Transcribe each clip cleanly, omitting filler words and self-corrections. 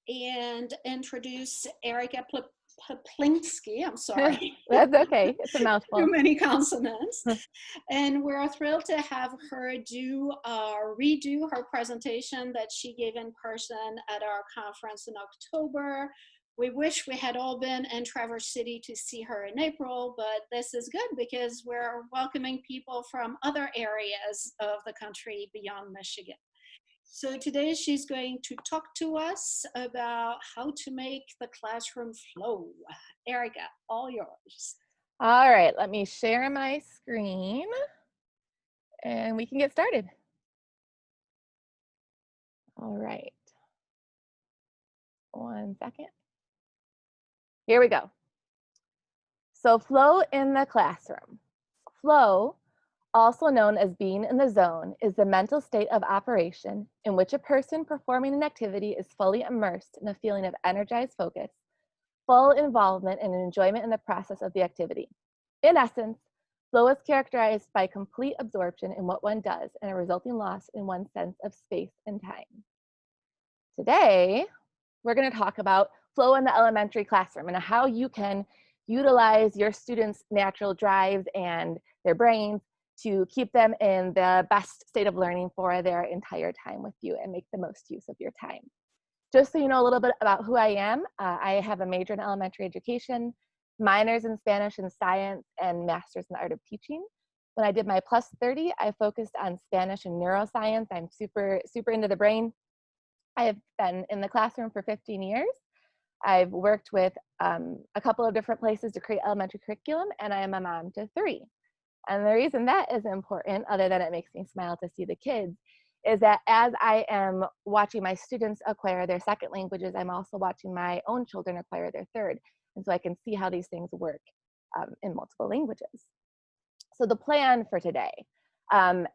and introduce Erica Peplinski. I'm sorry. That's okay. It's a Too mouthful. many consonants. And we're thrilled to have her redo her presentation that she gave in person at our conference in October. We wish we had all been in Traverse City to see her in April, but this is good because we're welcoming people from other areas of the country beyond Michigan. So today she's going to talk to us about how to make the classroom flow. Erica, all yours. All right, let me share my screen and we can get started. All right. 1 second. Here we go. So flow in the classroom. Flow, also known as being in the zone, is the mental state of operation in which a person performing an activity is fully immersed in a feeling of energized focus, full involvement and enjoyment in the process of the activity. In essence, flow is characterized by complete absorption in what one does and a resulting loss in one's sense of space and time. Today, we're going to talk about flow in the elementary classroom and how you can utilize your students' natural drives and their brains to keep them in the best state of learning for their entire time with you and make the most use of your time. Just so you know a little bit about who I am, I have a major in elementary education, minors in Spanish and science, and master's in the art of teaching. When I did my plus 30, I focused on Spanish and neuroscience. I'm super into the brain. I have been in the classroom for 15 years. I've worked with a couple of different places to create elementary curriculum, and I am a mom to 3. And the reason that is important, other than it makes me smile to see the kids, is that as I am watching my students acquire their second languages, I'm also watching my own children acquire their third. And so I can see how these things work in multiple languages. So the plan for today,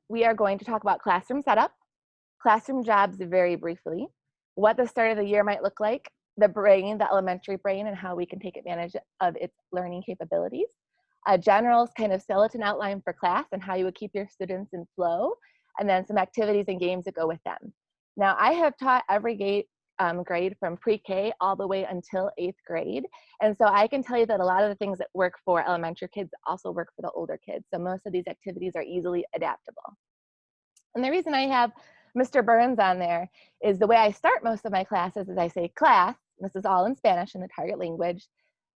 we are going to talk about classroom setup, classroom jobs very briefly, what the start of the year might look like, the brain, the elementary brain, and how we can take advantage of its learning capabilities, a general kind of skeleton outline for class and how you would keep your students in flow, and then some activities and games that go with them. Now, I have taught every grade from pre-K all the way until 8th grade. And so I can tell you that a lot of the things that work for elementary kids also work for the older kids. So most of these activities are easily adaptable. And the reason I have Mr. Burns on there is the way I start most of my classes is I say class, this is all in Spanish in the target language.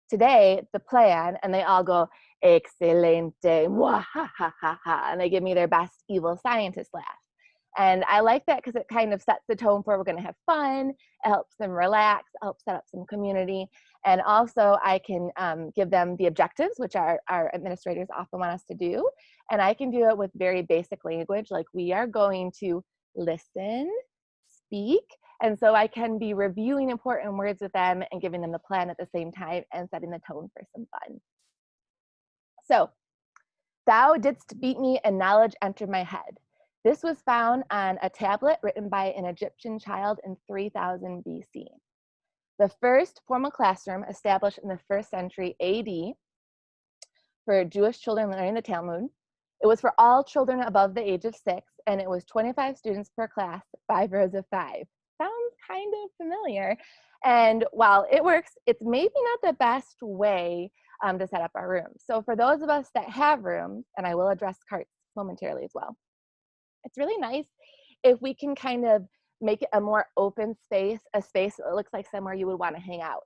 Today, the plan, and they all go, Excelente, mwah, ha, ha, ha, ha, and they give me their best evil scientist laugh. And I like that because it kind of sets the tone for we're going to have fun. It helps them relax, it helps set up some community. And also I can give them the objectives, which our administrators often want us to do. And I can do it with very basic language, like we are going to listen, speak. And so I can be reviewing important words with them and giving them the plan at the same time and setting the tone for some fun. So, thou didst beat me and knowledge entered my head. This was found on a tablet written by an Egyptian child in 3000 BC. The first formal classroom established in the 1st century AD for Jewish children learning the Talmud. It was for all children above the age of 6, and it was 25 students per class, 5 rows of 5. Sounds kind of familiar. And while it works, it's maybe not the best way to set up our rooms. So for those of us that have rooms, and I will address carts momentarily as well, it's really nice if we can kind of make it a more open space, a space that looks like somewhere you would want to hang out.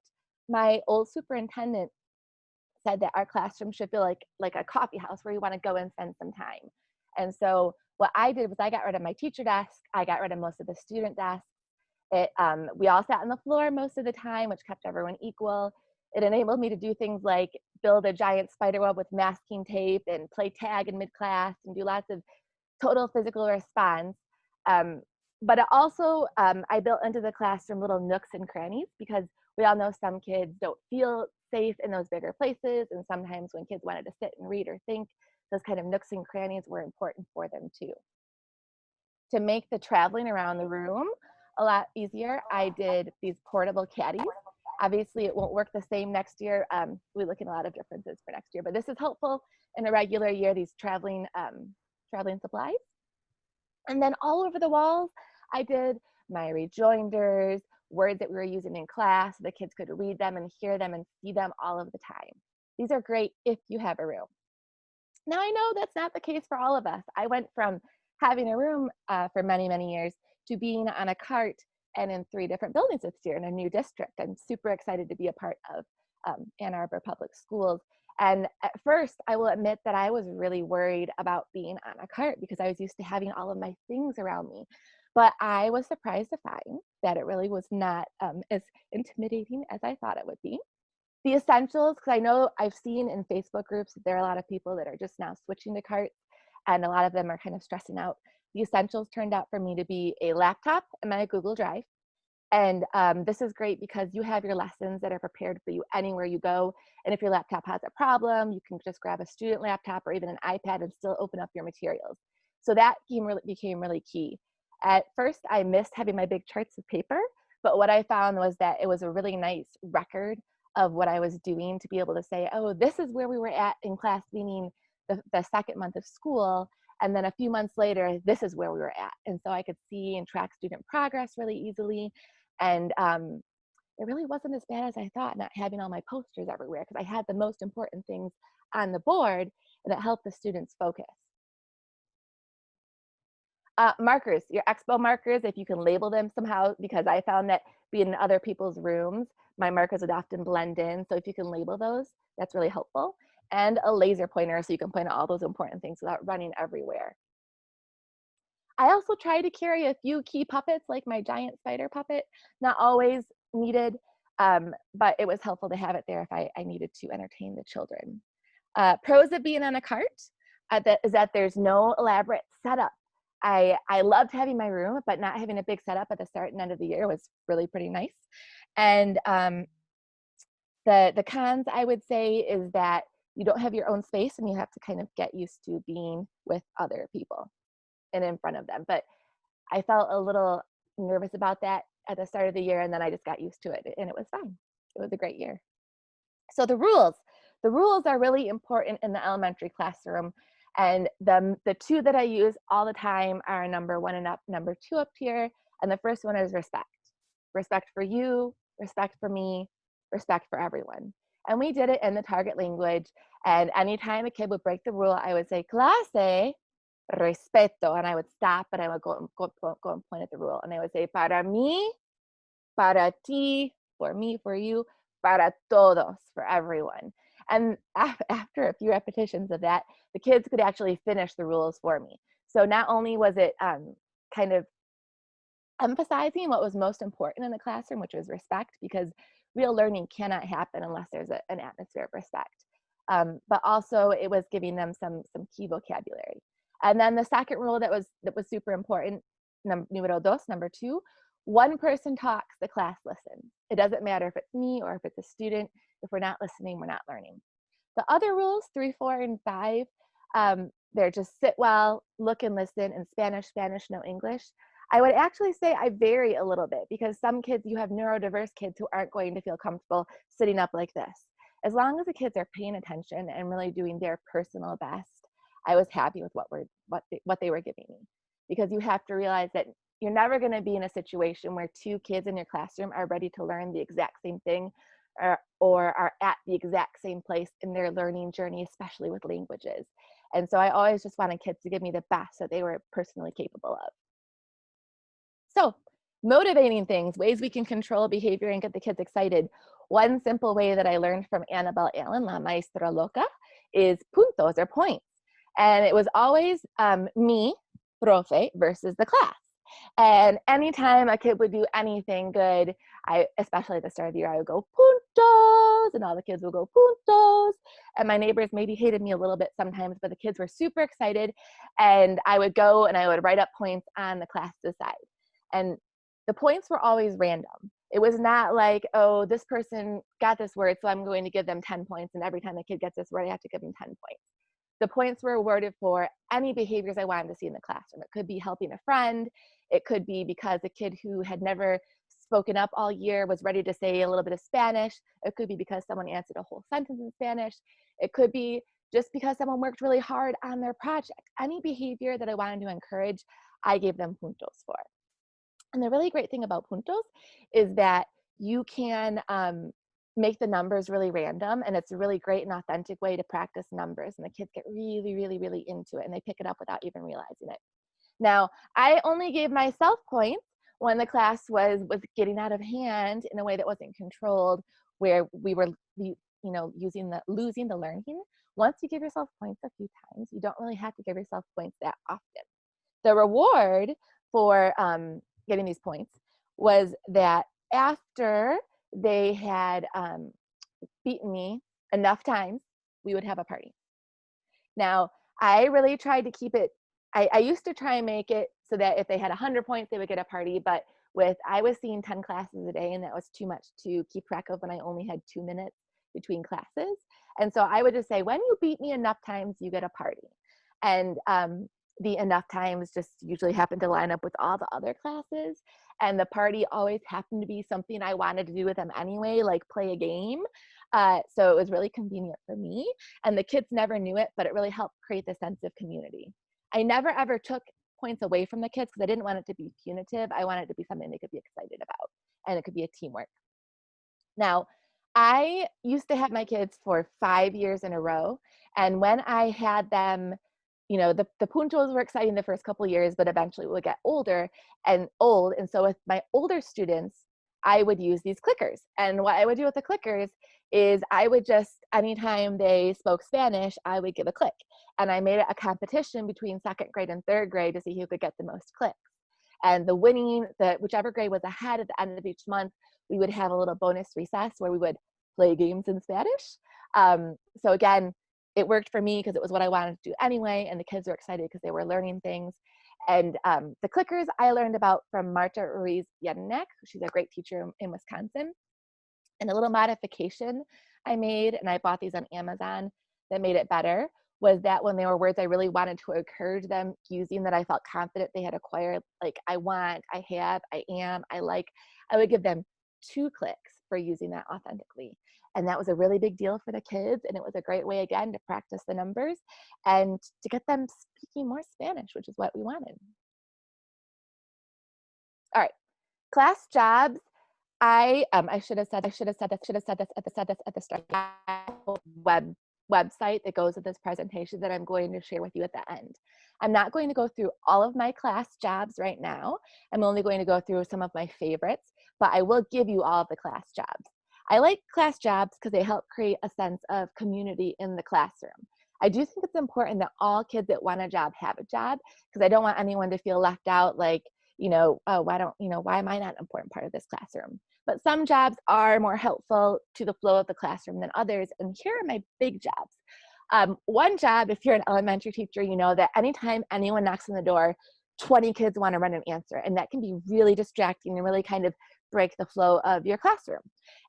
My old superintendent said that our classroom should feel like a coffee house where you want to go and spend some time. And so what I did was I got rid of my teacher desk. I got rid of most of the student desks. We all sat on the floor most of the time, which kept everyone equal. It enabled me to do things like build a giant spider web with masking tape and play tag in mid-class and do lots of total physical response. But it also, I built into the classroom little nooks and crannies because we all know some kids don't feel safe in those bigger places. And sometimes when kids wanted to sit and read or think, those kind of nooks and crannies were important for them too. To make the traveling around the room a lot easier, I did these portable caddies. Obviously, it won't work the same next year. We look at a lot of differences for next year, but this is helpful in a regular year, these traveling supplies. And then all over the walls, I did my rejoinders, words that we were using in class so the kids could read them and hear them and see them all of the time. These are great if you have a room. Now, I know that's not the case for all of us. I went from having a room for many, many years to being on a cart and in 3 different buildings this year in a new district. I'm super excited to be a part of Ann Arbor Public Schools. And at first, I will admit that I was really worried about being on a cart because I was used to having all of my things around me. But I was surprised to find that it really was not as intimidating as I thought it would be. The essentials, because I know I've seen in Facebook groups that there are a lot of people that are just now switching to carts, and a lot of them are kind of stressing out. The essentials turned out for me to be a laptop and my Google Drive. And this is great because you have your lessons that are prepared for you anywhere you go. And if your laptop has a problem, you can just grab a student laptop or even an iPad and still open up your materials. So that became really key. At first, I missed having my big charts of paper, but what I found was that it was a really nice record of what I was doing to be able to say, oh, this is where we were at in class, meaning the second month of school. And then a few months later, this is where we were at. And so I could see and track student progress really easily. And it really wasn't as bad as I thought, not having all my posters everywhere, because I had the most important things on the board, and it helped the students focus. Markers, your expo markers, if you can label them somehow, because I found that being in other people's rooms, my markers would often blend in. So if you can label those, that's really helpful. And a laser pointer so you can point out all those important things without running everywhere. I also try to carry a few key puppets, like my giant spider puppet. Not always needed, but it was helpful to have it there if I needed to entertain the children. Pros of being on a cart is that there's no elaborate setup. I loved having my room, but not having a big setup at the start and end of the year was really pretty nice. And the cons, I would say, is that you don't have your own space and you have to kind of get used to being with other people and in front of them. But I felt a little nervous about that at the start of the year, and then I just got used to it, and it was fine. It was a great year. So the rules are really important in the elementary classroom. And the 2 that I use all the time are number 1 and up, number 2 up here. And the first one is respect. Respect for you, respect for me, respect for everyone. And we did it in the target language. And anytime a kid would break the rule, I would say, clase, respeto. And I would stop and I would go and point at the rule. And I would say, para mí, para ti, for me, for you, para todos, for everyone. And after a few repetitions of that, the kids could actually finish the rules for me. So not only was it kind of emphasizing what was most important in the classroom, which was respect, because real learning cannot happen unless there's an atmosphere of respect. But also it was giving them some key vocabulary. And then the second rule that was super important, numero dos, number 2, one person talks, the class listens. It doesn't matter if it's me or if it's a student. If we're not listening, we're not learning. The other rules, 3, 4, and 5, they're just sit well, look and listen, in Spanish, no English. I would actually say I vary a little bit because some kids, you have neurodiverse kids who aren't going to feel comfortable sitting up like this. As long as the kids are paying attention and really doing their personal best, I was happy with what they were giving me. Because you have to realize that you're never going to be in a situation where 2 kids in your classroom are ready to learn the exact same thing or are at the exact same place in their learning journey, especially with languages. And so I always just wanted kids to give me the best that they were personally capable of. So motivating things, ways we can control behavior and get the kids excited. One simple way that I learned from Annabelle Allen, La Maestra Loca, is puntos, or points. And it was always me, profe, versus the class. And anytime a kid would do anything good, especially at the start of the year, I would go puntos, and all the kids would go puntos. And my neighbors maybe hated me a little bit sometimes, but the kids were super excited. And I would go and I would write up points on the class's side. And the points were always random. It was not like, oh, this person got this word, so I'm going to give them 10 points. And every time a kid gets this word, I have to give them 10 points. The points were awarded for any behaviors I wanted to see in the classroom. It could be helping a friend. It could be because a kid who had never spoken up all year was ready to say a little bit of Spanish. It could be because someone answered a whole sentence in Spanish. It could be just because someone worked really hard on their project. Any behavior that I wanted to encourage, I gave them puntos for. And the really great thing about Puntos is that you can make the numbers really random, and it's a really great and authentic way to practice numbers. And the kids get really, really, really into it, and they pick it up without even realizing it. Now, I only gave myself points when the class was getting out of hand in a way that wasn't controlled, where we were, losing the learning. Once you give yourself points a few times, you don't really have to give yourself points that often. The reward for getting these points was that after they had beaten me enough times, we would have a party. Now, I really tried to keep it, I used to try and make it so that if they had 100 points, they would get a party. But I was seeing 10 classes a day, and that was too much to keep track of when I only had 2 minutes between classes. And so I would just say, when you beat me enough times, you get a party. And the enough times just usually happened to line up with all the other classes. And the party always happened to be something I wanted to do with them anyway, like play a game. So it was really convenient for me. And the kids never knew it, but it really helped create the sense of community. I never ever took points away from the kids because I didn't want it to be punitive. I wanted it to be something they could be excited about, and it could be a teamwork. Now, I used to have my kids for 5 years in a row. And when I had them, the puntos were exciting the first couple of years, but eventually we would get older and old. And so with my older students, I would use these clickers. And what I would do with the clickers is I would just, anytime they spoke Spanish, I would give a click. And I made it a competition between second grade and third grade to see who could get the most clicks. And whichever grade was ahead at the end of each month, we would have a little bonus recess where we would play games in Spanish. So again, it worked for me because it was what I wanted to do anyway, and the kids were excited because they were learning things. And the clickers I learned about from Marta Ruiz Yedenek. She's a great teacher in Wisconsin. And a little modification I made, and I bought these on Amazon that made it better, was that when there were words I really wanted to encourage them using that I felt confident they had acquired, like I want, I have, I am, I like, I would give them 2 clicks for using that authentically. And that was a really big deal for the kids. And it was a great way, again, to practice the numbers and to get them speaking more Spanish, which is what we wanted. All right, class jobs. I should have said this at the start. Website that goes with this presentation that I'm going to share with you at the end. I'm not going to go through all of my class jobs right now. I'm only going to go through some of my favorites, but I will give you all of the class jobs. I like class jobs because they help create a sense of community in the classroom. I do think it's important that all kids that want a job have a job, because I don't want anyone to feel left out, like, oh, why am I not an important part of this classroom? But some jobs are more helpful to the flow of the classroom than others. And here are my big jobs. One job, if you're an elementary teacher, you know that anytime anyone knocks on the door, 20 kids want to run and answer. And that can be really distracting and really kind of break the flow of your classroom.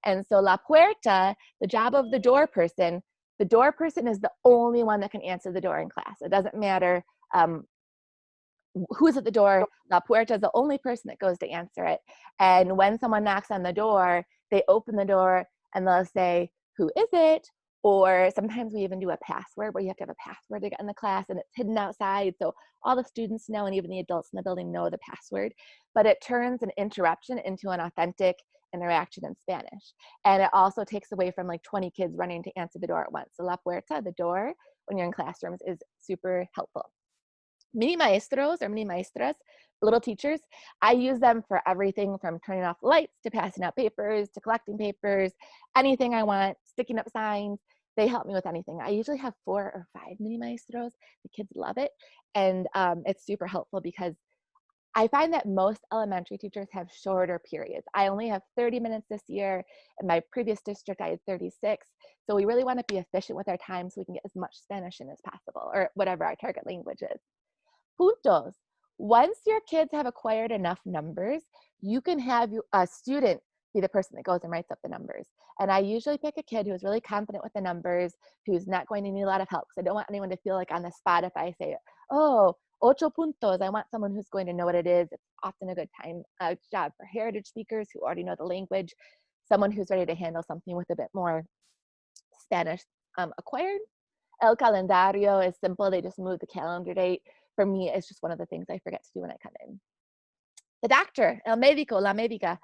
And so la puerta, the job of the door person is the only one that can answer the door in class. It doesn't matter who's at the door. La puerta is the only person that goes to answer it. And when someone knocks on the door, they open the door and they'll say, "Who is it?" Or sometimes we even do a password where you have to have a password to get in the class, and it's hidden outside. So all the students know, and even the adults in the building know the password. But it turns an interruption into an authentic interaction in Spanish. And it also takes away from like 20 kids running to answer the door at once. So la puerta, the door, when you're in classrooms, is super helpful. Mini maestros or mini maestras, little teachers, I use them for everything from turning off lights to passing out papers to collecting papers, anything I want, sticking up signs. They help me with anything. I usually have 4 or 5 mini maestros. The kids love it. And it's super helpful because I find that most elementary teachers have shorter periods. I only have 30 minutes this year. In my previous district, I had 36. So we really want to be efficient with our time so we can get as much Spanish in as possible, or whatever our target language is. Puntos. Once your kids have acquired enough numbers, you can have a student be the person that goes and writes up the numbers. And I usually pick a kid who's really confident with the numbers, who's not going to need a lot of help. Because I don't want anyone to feel like on the spot if I say, "Oh, ocho puntos." I want someone who's going to know what it is. It's often a good job for heritage speakers who already know the language. Someone who's ready to handle something with a bit more Spanish acquired. El calendario is simple. They just move the calendar date. For me, it's just one of the things I forget to do when I come in. The doctor, el médico, la médica.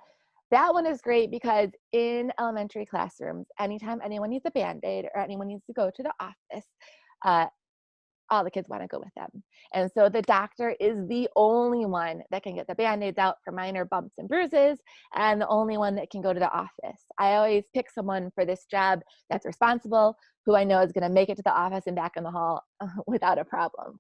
That one is great because in elementary classrooms, anytime anyone needs a Band-Aid or anyone needs to go to the office, all the kids want to go with them. And so the doctor is the only one that can get the Band-Aids out for minor bumps and bruises, and the only one that can go to the office. I always pick someone for this job that's responsible, who I know is going to make it to the office and back in the hall without a problem.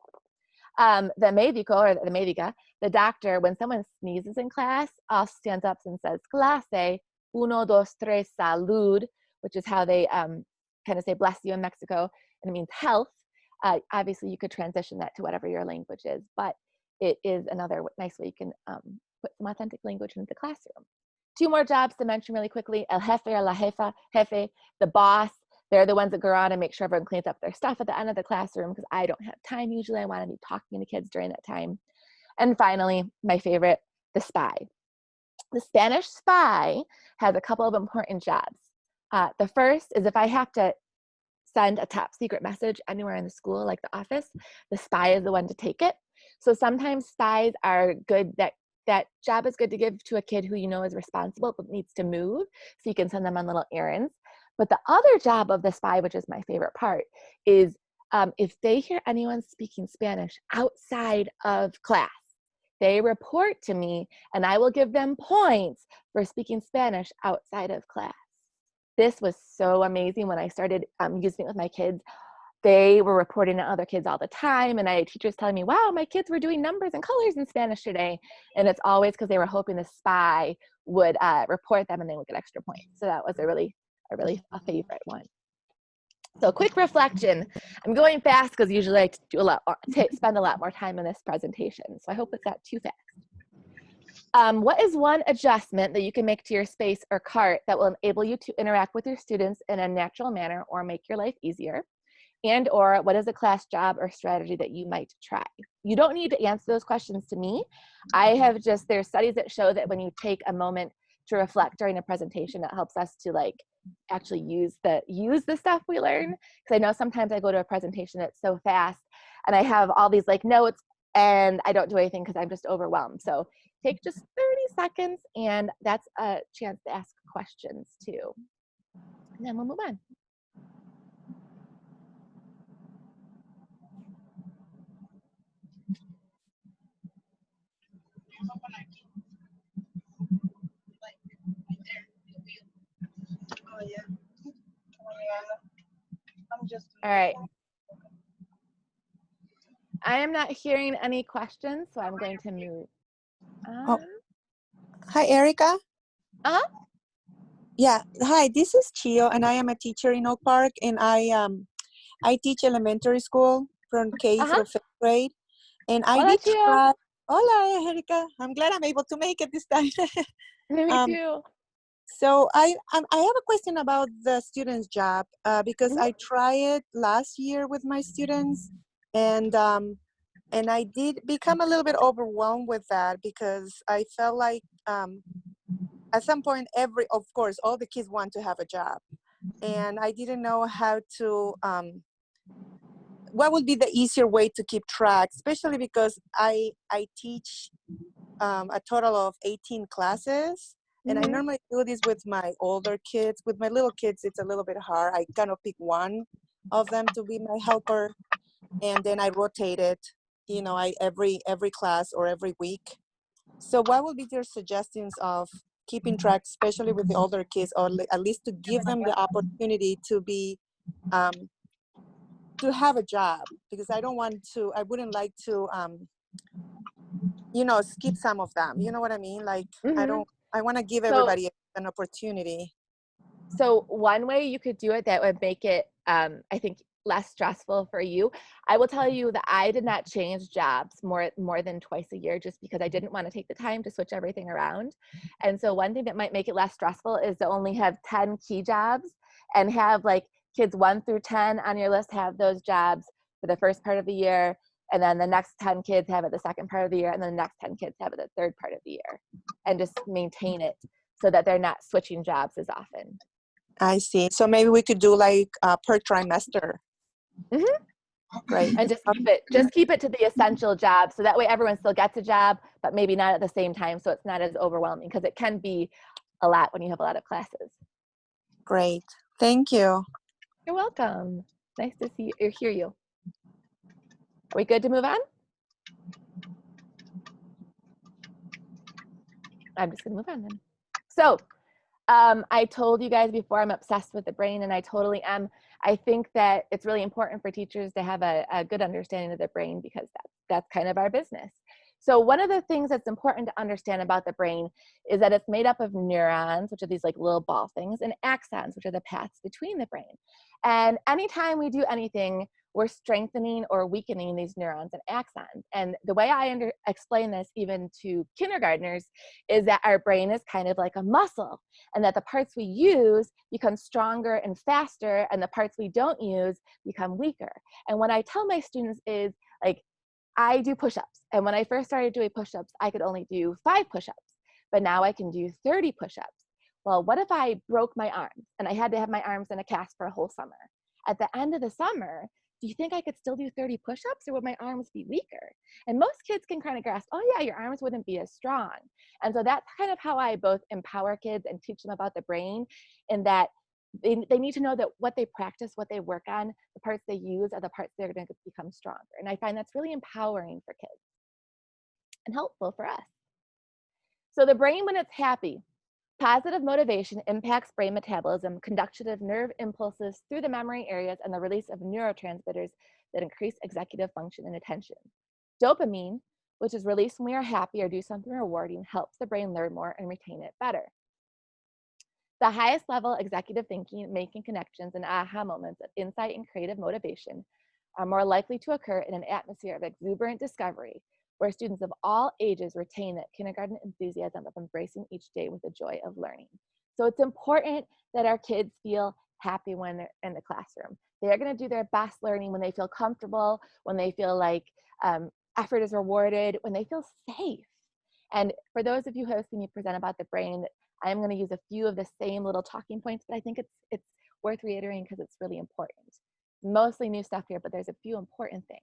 The médico or the médica, the doctor, when someone sneezes in class, stands up and says, clase, 1, 2, 3, salud, which is how they kind of say bless you in Mexico, and it means health. Obviously, you could transition that to whatever your language is, but it is another nice way you can put some authentic language into the classroom. 2 more jobs to mention really quickly. El jefe or la jefa, jefe, the boss. They're the ones that go around and make sure everyone cleans up their stuff at the end of the classroom because I don't have time usually. I want to be talking to kids during that time. And finally, my favorite, the spy. The Spanish spy has a couple of important jobs. The first is if I have to send a top secret message anywhere in the school, like the office, the spy is the one to take it. So sometimes spies are good, that job is good to give to a kid who you know is responsible but needs to move, so you can send them on little errands. But the other job of the spy, which is my favorite part, is if they hear anyone speaking Spanish outside of class, they report to me and I will give them points for speaking Spanish outside of class. This was so amazing when I started using it with my kids. They were reporting to other kids all the time, and I had teachers telling me, wow, my kids were doing numbers and colors in Spanish today. And it's always because they were hoping the spy would report them and they would get extra points. So that was a favorite one. So quick reflection. I'm going fast because usually I spend a lot more time in this presentation. So I hope it's not too fast. What is one adjustment that you can make to your space or cart that will enable you to interact with your students in a natural manner or make your life easier? And or what is a class job or strategy that you might try? You don't need to answer those questions to me. There's studies that show that when you take a moment to reflect during a presentation, it helps us to actually use the stuff we learn. Because I know sometimes I go to a presentation that's so fast and I have all these notes and I don't do anything because I'm just overwhelmed. So take just 30 seconds and that's a chance to ask questions too. And then we'll move on. All right. I am not hearing any questions, so I'm going to move on. Hi, Erica. Yeah, hi, this is Chio, and I am a teacher in Oak Park, and I teach elementary school from K through 5th grade. And I Hola, did Chio. try. Hola, Erica. I'm glad I'm able to make it this time. Me too. So I have a question about the students' job because I tried it last year with my students, and I did become a little bit overwhelmed with that because I felt like at some point, of course, all the kids want to have a job, and I didn't know how to. What would be the easier way to keep track, especially because I teach a total of 18 classes. And I normally do this with my older kids. With my little kids, it's a little bit hard. I kind of pick one of them to be my helper, and then I rotate it, every class or every week. So what would be your suggestions of keeping track, especially with the older kids, or at least to give them the opportunity to be, to have a job? Because I wouldn't like to, skip some of them. You know what I mean? I want to give everybody an opportunity. So one way you could do it that would make it, I think, less stressful for you. I will tell you that I did not change jobs more than twice a year just because I didn't want to take the time to switch everything around. And so one thing that might make it less stressful is to only have 10 key jobs and have kids 1 through 10 on your list have those jobs for the first part of the year. And then the next 10 kids have it the second part of the year, and then the next 10 kids have it the third part of the year, and just maintain it so that they're not switching jobs as often. I see. So maybe we could do per trimester. Right, and just keep it to the essential job, so that way everyone still gets a job, but maybe not at the same time, so it's not as overwhelming, because it can be a lot when you have a lot of classes. Great. Thank you. You're welcome. Nice to see you or hear you. Are we good to move on? I'm just gonna move on then. So I told you guys before, I'm obsessed with the brain, and I totally am. I think that it's really important for teachers to have a good understanding of the brain, because that's kind of our business. So one of the things that's important to understand about the brain is that it's made up of neurons, which are these like little ball things, and axons, which are the paths between the brain. And anytime we do anything, we're strengthening or weakening these neurons and axons. And the way I explain this even to kindergartners is that our brain is kind of like a muscle, and that the parts we use become stronger and faster, and the parts we don't use become weaker. And what I tell my students is, like, I do push-ups, and when I first started doing push-ups, I could only do 5 push-ups, but now I can do 30 push-ups. Well, what if I broke my arms and I had to have my arms in a cast for a whole summer? At the end of the summer, do you think I could still do 30 push-ups, or would my arms be weaker? And most kids can kind of grasp, oh yeah, your arms wouldn't be as strong. And so that's kind of how I both empower kids and teach them about the brain, in that they need to know that what they practice, what they work on, the parts they use are the parts they're going to become stronger. And I find that's really empowering for kids and helpful for us. So the brain, when it's happy, positive motivation impacts brain metabolism, conduction of nerve impulses through the memory areas, and the release of neurotransmitters that increase executive function and attention. Dopamine, which is released when we are happy or do something rewarding, helps the brain learn more and retain it better. The highest level executive thinking, making connections, and aha moments of insight and creative motivation are more likely to occur in an atmosphere of exuberant discovery, where students of all ages retain that kindergarten enthusiasm of embracing each day with the joy of learning. So it's important that our kids feel happy when they're in the classroom. They're going to do their best learning when they feel comfortable, when they feel like effort is rewarded, when they feel safe. And for those of you who have seen me present about the brain, I'm going to use a few of the same little talking points, but I think it's worth reiterating because it's really important. Mostly new stuff here, but there's a few important things.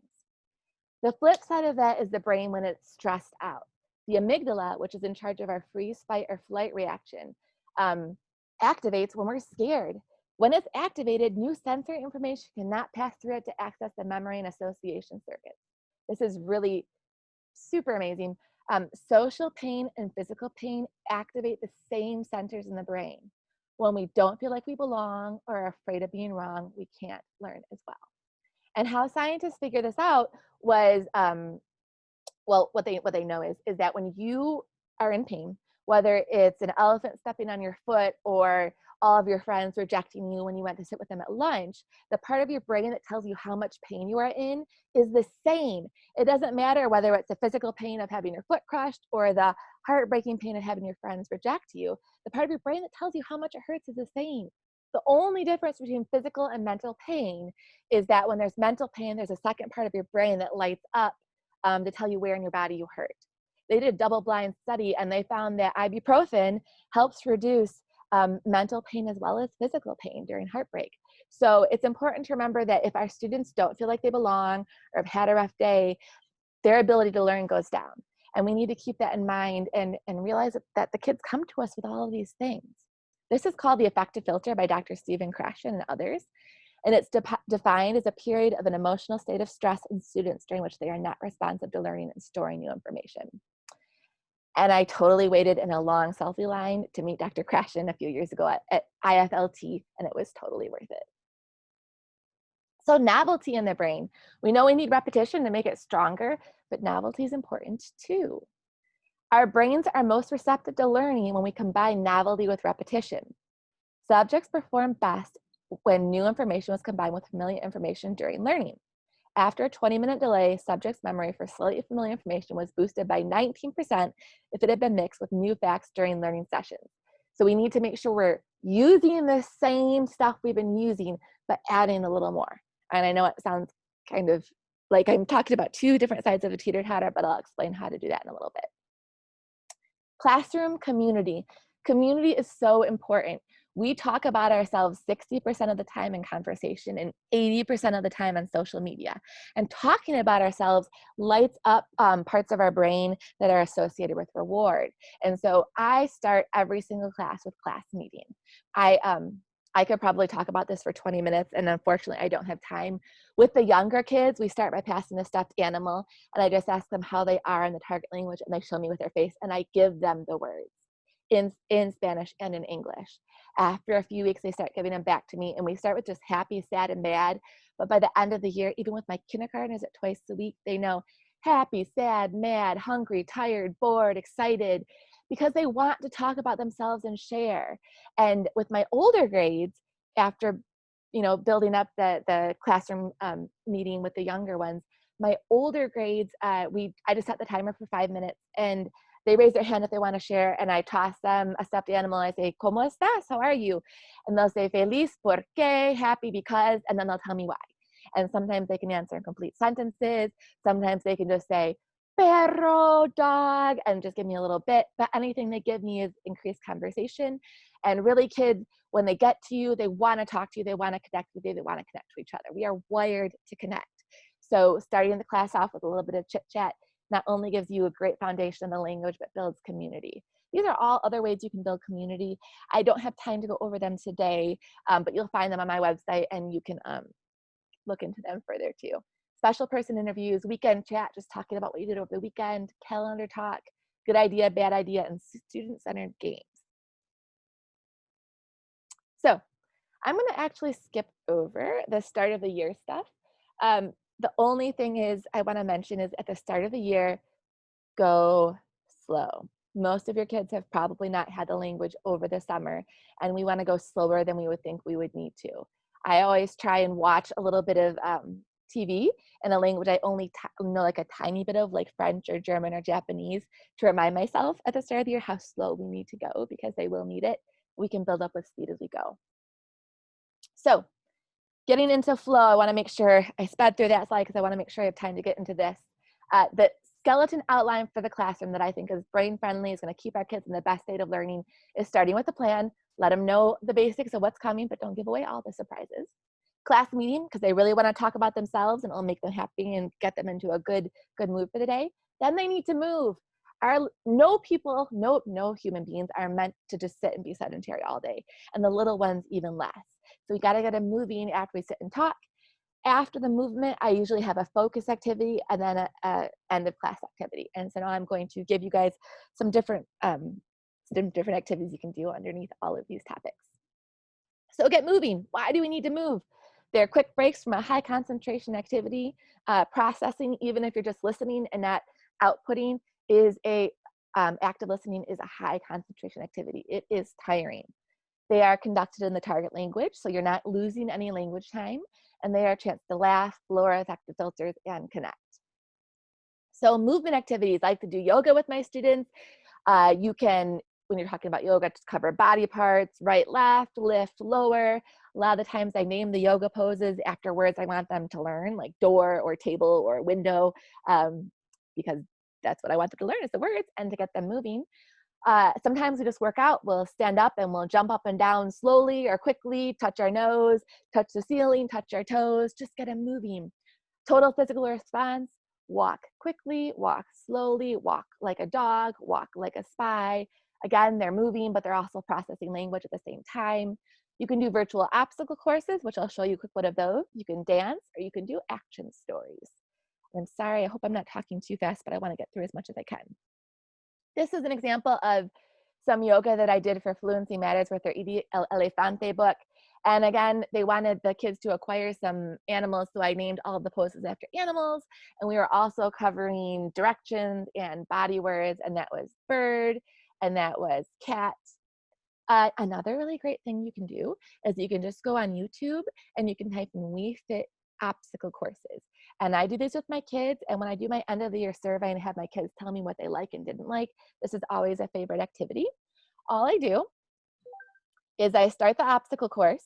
The flip side of that is the brain when it's stressed out. The amygdala, which is in charge of our freeze, fight, or flight reaction, activates when we're scared. When it's activated, new sensory information cannot pass through it to access the memory and association circuits. This is really super amazing. Social pain and physical pain activate the same centers in the brain. When we don't feel like we belong or are afraid of being wrong, we can't learn as well. And how scientists figure this out was, well, what they know is that when you are in pain, whether it's an elephant stepping on your foot or all of your friends rejecting you when you went to sit with them at lunch, the part of your brain that tells you how much pain you are in is the same. It doesn't matter whether it's the physical pain of having your foot crushed or the heartbreaking pain of having your friends reject you. The part of your brain that tells you how much it hurts is the same. The only difference between physical and mental pain is that when there's mental pain, there's a second part of your brain that lights up to tell you where in your body you hurt. They did a double-blind study, and they found that ibuprofen helps reduce mental pain as well as physical pain during heartbreak. So it's important to remember that if our students don't feel like they belong or have had a rough day, their ability to learn goes down. And we need to keep that in mind and realize that the kids come to us with all of these things. This is called the affective filter by Dr. Stephen Krashen and others. And it's defined as a period of an emotional state of stress in students during which they are not responsive to learning and storing new information. And I totally waited in a long selfie line to meet Dr. Krashen a few years ago at IFLT, and it was totally worth it. So novelty in the brain. We know we need repetition to make it stronger, but novelty is important too. Our brains are most receptive to learning when we combine novelty with repetition. Subjects perform best when new information was combined with familiar information during learning. After a 20-minute delay, subjects' memory for slightly familiar information was boosted by 19% if it had been mixed with new facts during learning sessions. So we need to make sure we're using the same stuff we've been using, but adding a little more. And I know it sounds kind of like I'm talking about two different sides of a teeter-totter, but I'll explain how to do that in a little bit. Classroom community. Community is so important. We talk about ourselves 60% of the time in conversation and 80% of the time on social media. And talking about ourselves lights up parts of our brain that are associated with reward. And so I start every single class with class meeting. I could probably talk about this for 20 minutes, and unfortunately I don't have time. With the younger kids, we start by passing a stuffed animal, and I just ask them how they are in the target language, and they show me with their face, and I give them the words in Spanish and in English. After a few weeks, they start giving them back to me, and we start with just happy, sad, and mad. But by the end of the year, even with my kindergartners at twice a week, they know happy, sad, mad, hungry, tired, bored, excited, because they want to talk about themselves and share. And with my older grades, after building up the classroom meeting with the younger ones, my older grades, I just set the timer for 5 minutes, and they raise their hand if they want to share, and I toss them a stuffed animal. I say, ¿Cómo estás? How are you? And they'll say, feliz, porque, happy because, and then they'll tell me why. And sometimes they can answer in complete sentences. Sometimes they can just say, perro, dog, and just give me a little bit. But anything they give me is increased conversation. And really, kids, when they get to you, they want to talk to you. They want to connect with you. They want to connect to each other. We are wired to connect. So starting the class off with a little bit of chit chat not only gives you a great foundation in the language, but builds community. These are all other ways you can build community. I don't have time to go over them today, but you'll find them on my website, and you can look into them further too. Special person interviews, weekend chat, just talking about what you did over the weekend, calendar talk, good idea, bad idea, and student-centered games. So I'm gonna actually skip over the start of the year stuff. The only thing is I wanna mention is at the start of the year, go slow. Most of your kids have probably not had the language over the summer, and we wanna go slower than we would think we would need to. I always try and watch a little bit of TV in a language I only know like a tiny bit of, like French or German or Japanese, to remind myself at the start of the year how slow we need to go, because they will need it. We can build up with speed as we go. So getting into flow, I want to make sure I sped through that slide because I want to make sure I have time to get into this. The skeleton outline for the classroom that I think is brain friendly, is going to keep our kids in the best state of learning, is starting with the plan. Let them know the basics of what's coming, but don't give away all the surprises. Class meeting, because they really want to talk about themselves, and it'll make them happy and get them into a good mood for the day. Then they need to move. No human beings are meant to just sit and be sedentary all day, and the little ones even less. So we got to get them moving after we sit and talk. After the movement, I usually have a focus activity and then a end of class activity. And so now I'm going to give you guys some different activities you can do underneath all of these topics. So get moving. Why do we need to move? They're quick breaks from a high concentration activity. Processing, even if you're just listening and not outputting, is active listening is a high concentration activity. It is tiring. They are conducted in the target language, so you're not losing any language time, and they are a chance to laugh, lower affective filters, and connect. So movement activities, I like to do yoga with my students. You can, when you're talking about yoga, just cover body parts, right, left, lift, lower. A lot of the times I name the yoga poses after words I want them to learn, like door or table or window, because that's what I want them to learn, is the words, and to get them moving. Sometimes we just work out. We'll stand up and we'll jump up and down slowly or quickly, touch our nose, touch the ceiling, touch our toes, just get them moving. Total physical response: walk quickly, walk slowly, walk like a dog, walk like a spy. Again, they're moving, but they're also processing language at the same time. You can do virtual obstacle courses, which I'll show you a quick one of those. You can dance, or you can do action stories. I'm sorry, I hope I'm not talking too fast, but I want to get through as much as I can. This is an example of some yoga that I did for Fluency Matters with their El Elefante book. And again, they wanted the kids to acquire some animals, so I named all of the poses after animals. And we were also covering directions and body words, and that was bird, and that was cat. Another really great thing you can do is you can just go on YouTube and you can type in "We Fit obstacle courses." And I do this with my kids, and when I do my end of the year survey and have my kids tell me what they like and didn't like, this is always a favorite activity. All I do is I start the obstacle course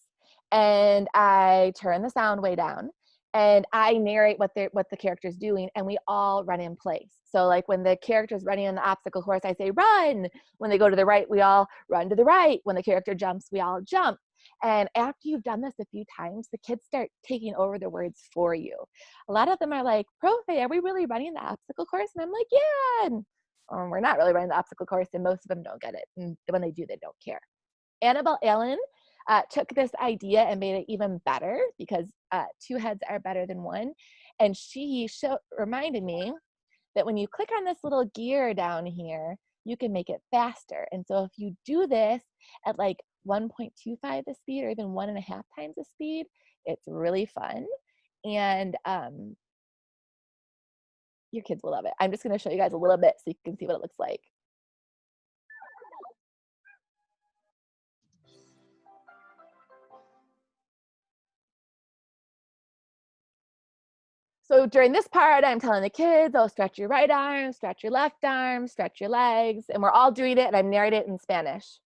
and I turn the sound way down, and I narrate what the character's doing, and we all run in place. So like when the character's running on the obstacle course, I say run. When they go to the right, we all run to the right. When the character jumps, we all jump. And after you've done this a few times, the kids start taking over the words for you. A lot of them are like, Profe, are we really running the obstacle course? And I'm like, yeah. And, we're not really running the obstacle course, and most of them don't get it. And when they do, they don't care. Annabelle Allen took this idea and made it even better, because two heads are better than one. And she reminded me that when you click on this little gear down here, you can make it faster. And so if you do this at like 1.25 the speed, or even 1.5 times the speed, it's really fun. And your kids will love it. I'm just going to show you guys a little bit so you can see what it looks like. So during this part, I'm telling the kids, oh, stretch your right arm, stretch your left arm, stretch your legs. And we're all doing it, and I'm narrating it in Spanish.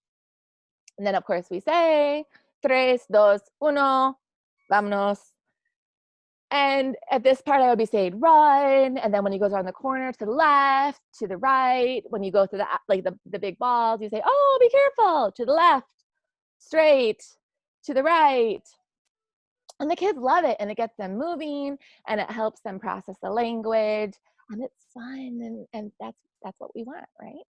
And then, of course, we say, 3, 2, 1, vámonos. And at this part, I would be saying run. And then when he goes around the corner, to the left, to the right. When you go to the big balls, you say, oh, be careful, to the left, straight, to the right. And the kids love it, and it gets them moving, and it helps them process the language, and it's fun, and that's what we want, right?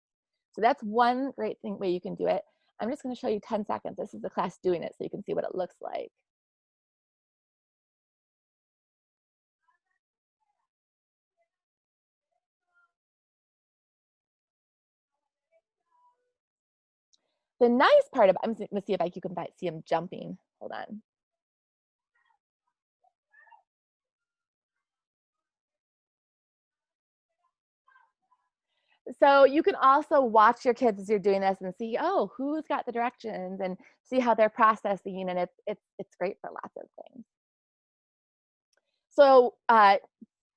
So that's one great way you can do it. I'm just going to show you 10 seconds. This is the class doing it, so you can see what it looks like. The nice part about, I'm going to see if you can see him jumping. Hold on. So you can also watch your kids as you're doing this and see, oh, who's got the directions, and see how they're processing, and it's great for lots of things. So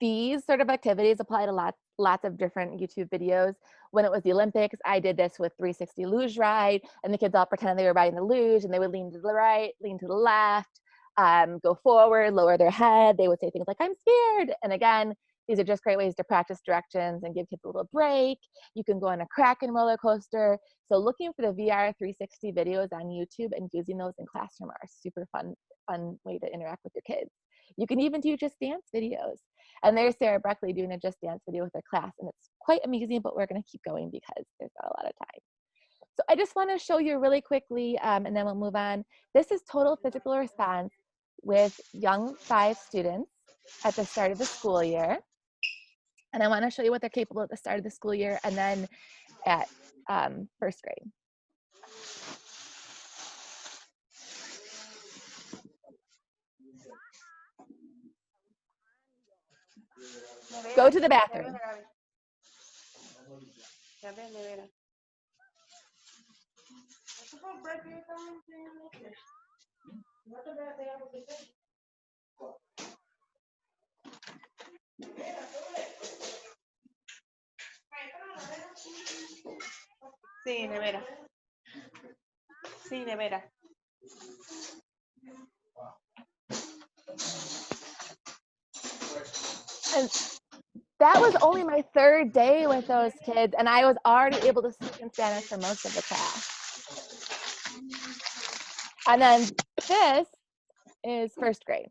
these sort of activities apply to lots of different YouTube videos. When it was the Olympics, I did this with 360 luge ride, and the kids all pretended they were riding the luge, and they would lean to the right, lean to the left, go forward, lower their head. They would say things like, I'm scared. And again, these are just great ways to practice directions and give kids a little break. You can go on a Kraken roller coaster. So looking for the VR 360 videos on YouTube and using those in classroom are a super fun way to interact with your kids. You can even do just dance videos. And there's Sarah Breckley doing a just dance video with her class, and it's quite amazing, but we're going to keep going because there's not a lot of time. So I just want to show you really quickly, and then we'll move on. This is total physical response with young 5 students at the start of the school year. And I want to show you what they're capable at the start of the school year, and then at first grade. Go to the bathroom. Sí, nevera. Sí, nevera. And that was only my 3rd day with those kids, and I was already able to speak in Spanish for most of the class. And then this is first grade.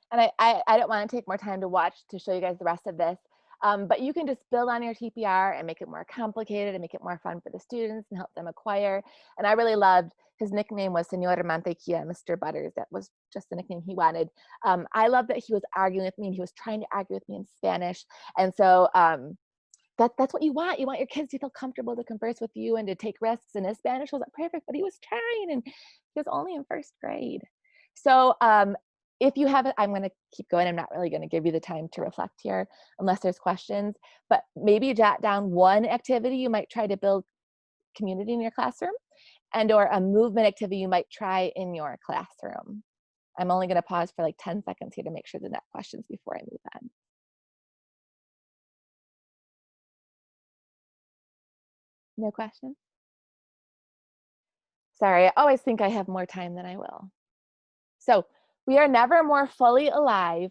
And I don't want to take more time to show you guys the rest of this. But you can just build on your TPR and make it more complicated and make it more fun for the students and help them acquire. And I really loved, his nickname was Señor Mantequilla, Mr. Butters. That was just the nickname he wanted. I love that he was arguing with me and he was trying to argue with me in Spanish. And so that's what you want. You want your kids to feel comfortable to converse with you and to take risks. And his Spanish wasn't perfect, but he was trying, and he was only in first grade. So if you have it, I'm going to keep going. I'm not really going to give you the time to reflect here unless there's questions, but maybe jot down one activity you might try to build community in your classroom, and or a movement activity you might try in your classroom. I'm only going to pause for like 10 seconds here to make sure there's not questions before I move on. No questions? Sorry, I always think I have more time than I will. So we are never more fully alive,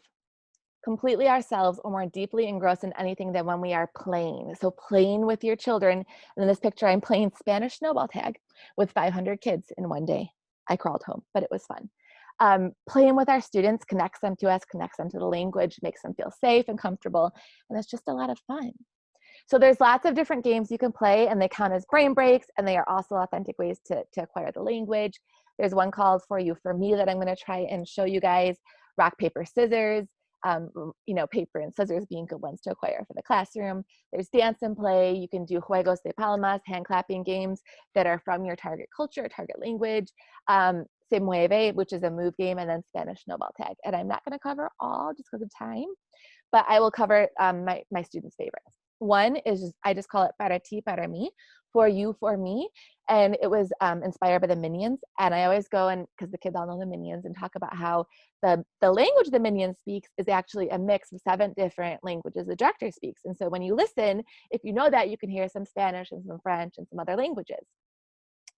completely ourselves, or more deeply engrossed in anything than when we are playing. So playing with your children. And in this picture, I'm playing Spanish snowball tag with 500 kids in one day. I crawled home, but it was fun. Playing with our students connects them to us, connects them to the language, makes them feel safe and comfortable. And it's just a lot of fun. So there's lots of different games you can play, and they count as brain breaks, and they are also authentic ways to acquire the language. There's one called For You, For Me that I'm going to try and show you guys. Rock, paper, scissors. Paper and scissors being good ones to acquire for the classroom. There's dance and play. You can do juegos de palmas, hand clapping games that are from your target culture, target language. Se mueve, which is a move game, and then Spanish snowball tag. And I'm not going to cover all just because of time, but I will cover my students' favorites. One is, I just call it para ti, para mí, for you, for me. And it was inspired by the Minions. And I always go, and because the kids all know the Minions, and talk about how the language the Minions speaks is actually a mix of 7 different languages the director speaks. And so when you listen, if you know that, you can hear some Spanish and some French and some other languages.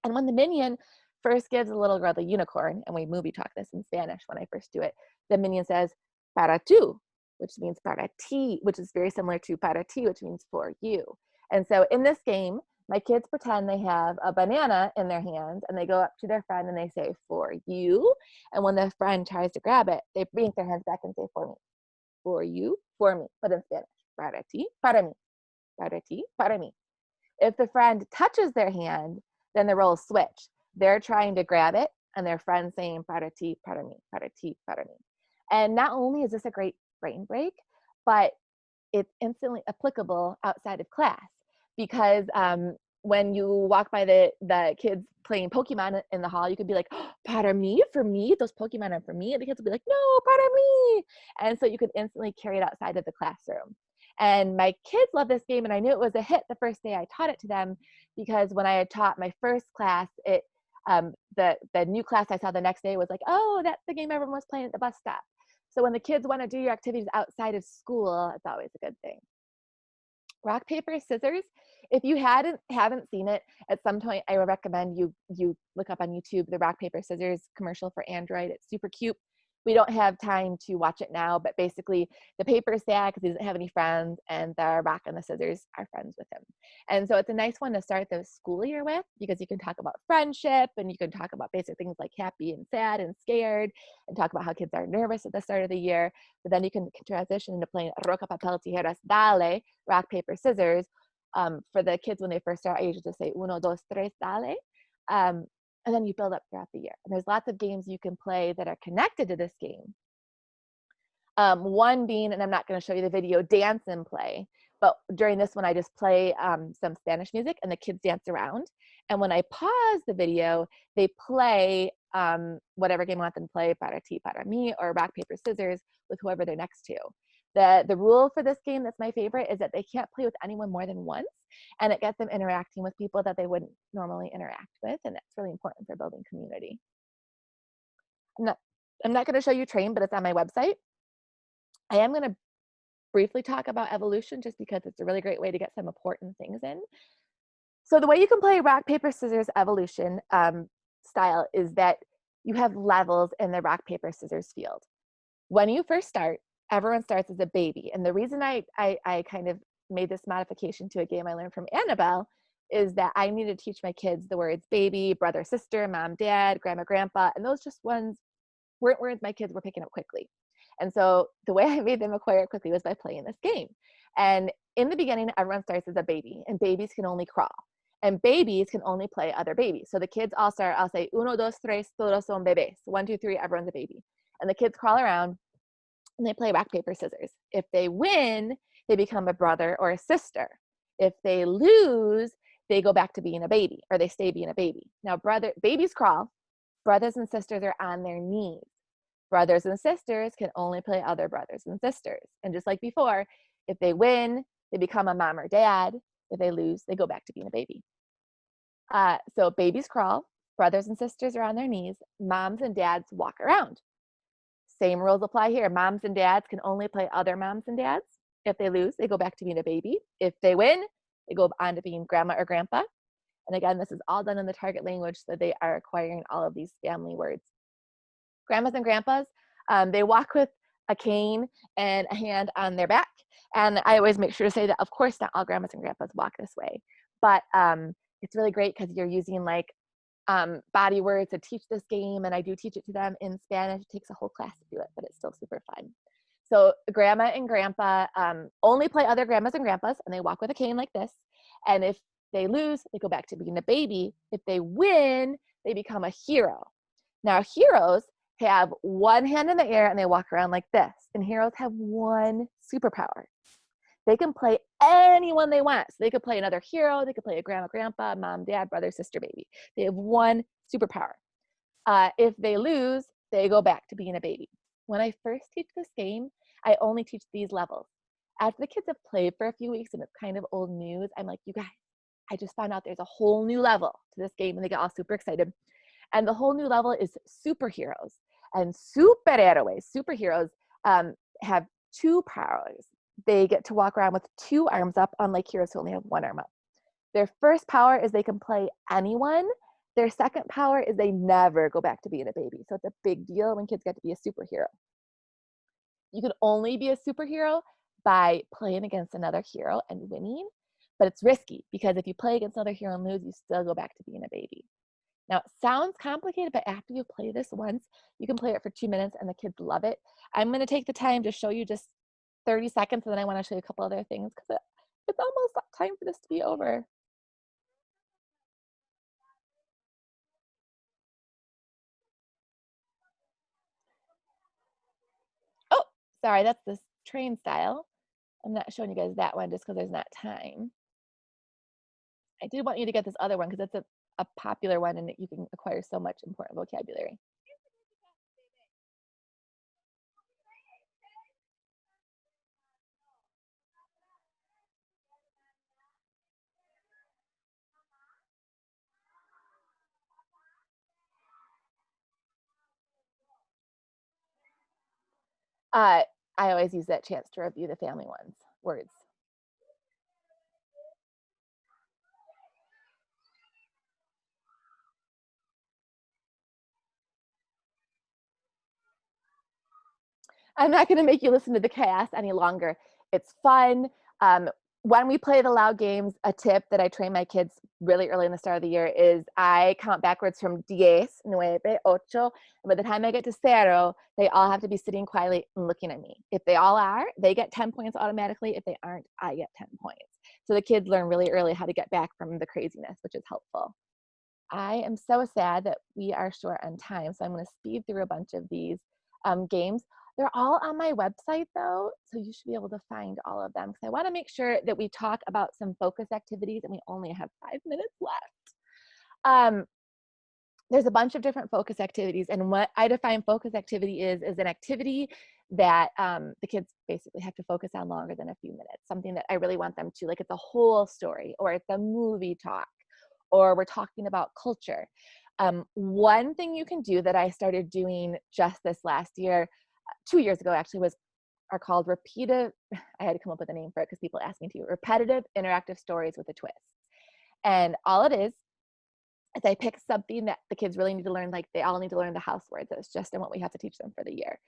And when the Minion first gives a little girl the unicorn, and we movie talk this in Spanish when I first do it, the Minion says, para tú, which means para ti, which is very similar to para ti, which means for you. And so in this game, my kids pretend they have a banana in their hands, and they go up to their friend and they say, for you. And when the friend tries to grab it, they bring their hands back and say, for me. For you, for me, but in Spanish. Para ti, para mí. Para ti, para mí. If the friend touches their hand, then the roles switch. They're trying to grab it, and their friend's saying, para ti, para mí, para ti, para mí. And not only is this a great brain break, but it's instantly applicable outside of class, because when you walk by the kids playing Pokemon in the hall, you could be like, oh, para mí, for me, those Pokemon are for me. And the kids will be like, no, para mí. And so you could instantly carry it outside of the classroom. And my kids love this game, and I knew it was a hit the first day I taught it to them, because when I had taught my first class, the new class I saw the next day was like, oh, that's the game everyone was playing at the bus stop. So when the kids want to do your activities outside of school, it's always a good thing. Rock, paper, scissors. If you haven't seen it, at some point I would recommend you look up on YouTube the rock, paper, scissors commercial for Android. It's super cute. We don't have time to watch it now, but basically the paper is sad because he doesn't have any friends, and the rock and the scissors are friends with him. And so it's a nice one to start the school year with, because you can talk about friendship, and you can talk about basic things like happy and sad and scared, and talk about how kids are nervous at the start of the year. But then you can transition into playing roca, papel, tijeras, dale, rock, paper, scissors. For the kids when they first start, I usually just say uno, dos, tres, dale. And then you build up throughout the year. And there's lots of games you can play that are connected to this game. One being, and I'm not going to show you the video, dance and play. But during this one, I just play some Spanish music, and the kids dance around. And when I pause the video, they play whatever game I want them to play, para ti, para mí, or rock, paper, scissors with whoever they're next to. The rule for this game that's my favorite is that they can't play with anyone more than once, and it gets them interacting with people that they wouldn't normally interact with, and that's really important for building community. I'm not going to show you Train, but it's on my website. I am going to briefly talk about evolution, just because it's a really great way to get some important things in. So the way you can play rock, paper, scissors evolution style is that you have levels in the rock, paper, scissors field. When you first start, everyone starts as a baby. And the reason I kind of made this modification to a game I learned from Annabelle is that I needed to teach my kids the words baby, brother, sister, mom, dad, grandma, grandpa, and those just ones weren't words my kids were picking up quickly. And so the way I made them acquire it quickly was by playing this game. And in the beginning, everyone starts as a baby, and babies can only crawl. And babies can only play other babies. So the kids all start, I'll say, uno, dos, tres, todos son bebés. 1, 2, 3, everyone's a baby. And the kids crawl around and they play rock, paper, scissors. If they win, they become a brother or a sister. If they lose, they go back to being a baby, or they stay being a baby. Now, babies crawl. Brothers and sisters are on their knees. Brothers and sisters can only play other brothers and sisters. And just like before, if they win, they become a mom or dad. If they lose, they go back to being a baby. So babies crawl, brothers and sisters are on their knees, moms and dads walk around. Same rules apply here. Moms and dads can only play other moms and dads. If they lose, they go back to being a baby. If they win, they go on to being grandma or grandpa. And again, this is all done in the target language, so they are acquiring all of these family words. Grandmas and grandpas, they walk with a cane and a hand on their back. And I always make sure to say that, of course, not all grandmas and grandpas walk this way. But it's really great because you're using like body words to teach this game. And I do teach it to them in Spanish. It takes a whole class to do it, but it's still super fun. So grandma and grandpa only play other grandmas and grandpas, and they walk with a cane like this. And if they lose, they go back to being a baby. If they win, they become a hero. Now, heroes have one hand in the air and they walk around like this. And heroes have one superpower. They can play anyone they want. So they could play another hero. They could play a grandma, grandpa, mom, dad, brother, sister, baby. They have one superpower. If they lose, they go back to being a baby. When I first teach this game, I only teach these levels. After the kids have played for a few weeks and it's kind of old news, I'm like, you guys, I just found out there's a whole new level to this game, and they get all super excited. And the whole new level is superheroes. And superhéroes, superheroes, have two powers. They get to walk around with two arms up, unlike heroes who only have one arm up. Their first power is they can play anyone. Their second power is they never go back to being a baby. So it's a big deal when kids get to be a superhero. You can only be a superhero by playing against another hero and winning, but it's risky because if you play against another hero and lose, you still go back to being a baby. Now, it sounds complicated, but after you play this once, you can play it for 2 minutes and the kids love it. I'm going to take the time to show you just 30 seconds, and then I want to show you a couple other things because it's almost time for this to be over. Oh, sorry, that's this train style. I'm not showing you guys that one just because there's not time. I did want you to get this other one because it's a popular one and you can acquire so much important vocabulary. I always use that chance to review the family ones, words. I'm not going to make you listen to the chaos any longer. It's fun. When we play the loud games, a tip that I train my kids really early in the start of the year is I count backwards from 10, 9, 8. And by the time I get to 0, they all have to be sitting quietly and looking at me. If they all are, they get 10 points automatically. If they aren't, I get 10 points. So the kids learn really early how to get back from the craziness, which is helpful. I am so sad that we are short on time, so I'm going to speed through a bunch of these games. They're all on my website though, so you should be able to find all of them because I want to make sure that we talk about some focus activities, and we only have 5 minutes left. There's a bunch of different focus activities, and what I define focus activity is an activity that the kids basically have to focus on longer than a few minutes, something that I really want them to, like it's a whole story, or it's a movie talk, or we're talking about culture. One thing you can do that I started doing just this last year, 2 years ago actually, are called repetitive, I had to come up with a name for it because people ask me to, repetitive interactive stories with a twist. And all it is I pick something that the kids really need to learn, like they all need to learn the house words. It's just in what we have to teach them for the year.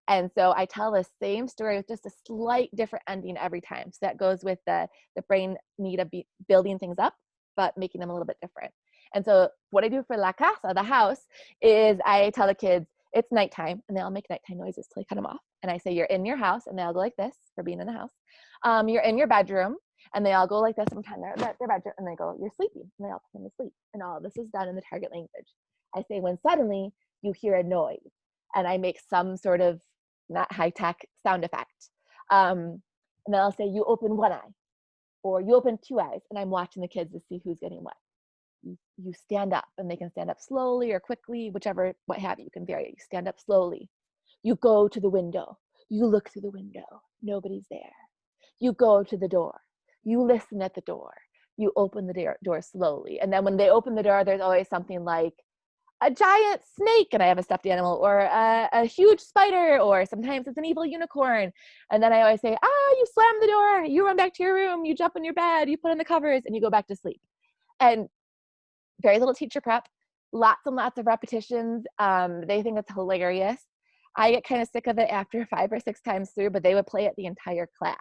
And so I tell the same story with just a slight different ending every time. So that goes with the brain need of building things up, but making them a little bit different. And so what I do for La Casa, the house, is I tell the kids it's nighttime, and they all make nighttime noises till I cut them off. And I say, you're in your house, and they all go like this for being in the house. You're in your bedroom, and they all go like this and pretend they're at their bedroom, and they go, you're sleeping, and they all pretend to sleep. And all of this is done in the target language. I say, when suddenly you hear a noise, and I make some sort of not high-tech sound effect. And then I'll say, you open one eye, or you open two eyes, and I'm watching the kids to see who's getting what. You stand up, and they can stand up slowly or quickly, whichever, what have you, you can vary. You stand up slowly. You go to the window. You look through the window. Nobody's there. You go to the door. You listen at the door. You open the door slowly. And then when they open the door, there's always something like a giant snake, and I have a stuffed animal, or a huge spider, or sometimes it's an evil unicorn. And then I always say, you slam the door, you run back to your room, you jump in your bed, you put on the covers, and you go back to sleep. And very little teacher prep, lots and lots of repetitions. They think it's hilarious. I get kind of sick of it after 5 or 6 times through, but they would play it the entire class.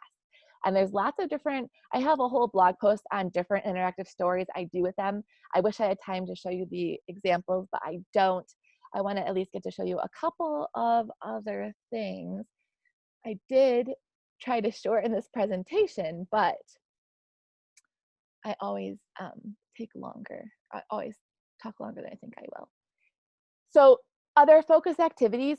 And there's lots of different, I have a whole blog post on different interactive stories I do with them. I wish I had time to show you the examples, but I don't. I want to at least get to show you a couple of other things. I did try to shorten this presentation, but I always take longer. I always talk longer than I think I will. So other focus activities,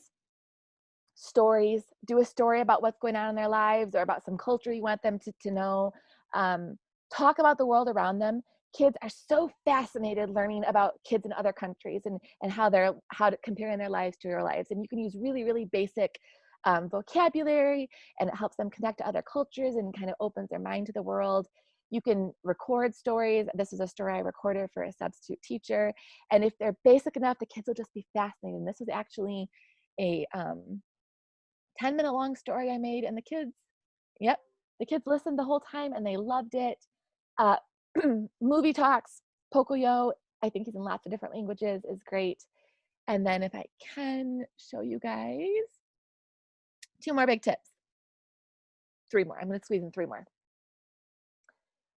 stories, do a story about what's going on in their lives or about some culture you want them to know. Talk about the world around them. Kids are so fascinated learning about kids in other countries and how to comparing their lives to your lives. And you can use really, really basic vocabulary, and it helps them connect to other cultures and kind of opens their mind to the world. You can record stories. This is a story I recorded for a substitute teacher. And if they're basic enough, the kids will just be fascinated. And this was actually a 10-minute long story I made, and the kids listened the whole time and they loved it. Movie talks, Pocoyo, I think he's in lots of different languages, is great. And then if I can show you guys 2 more big tips. 3 more, I'm gonna squeeze in 3 more.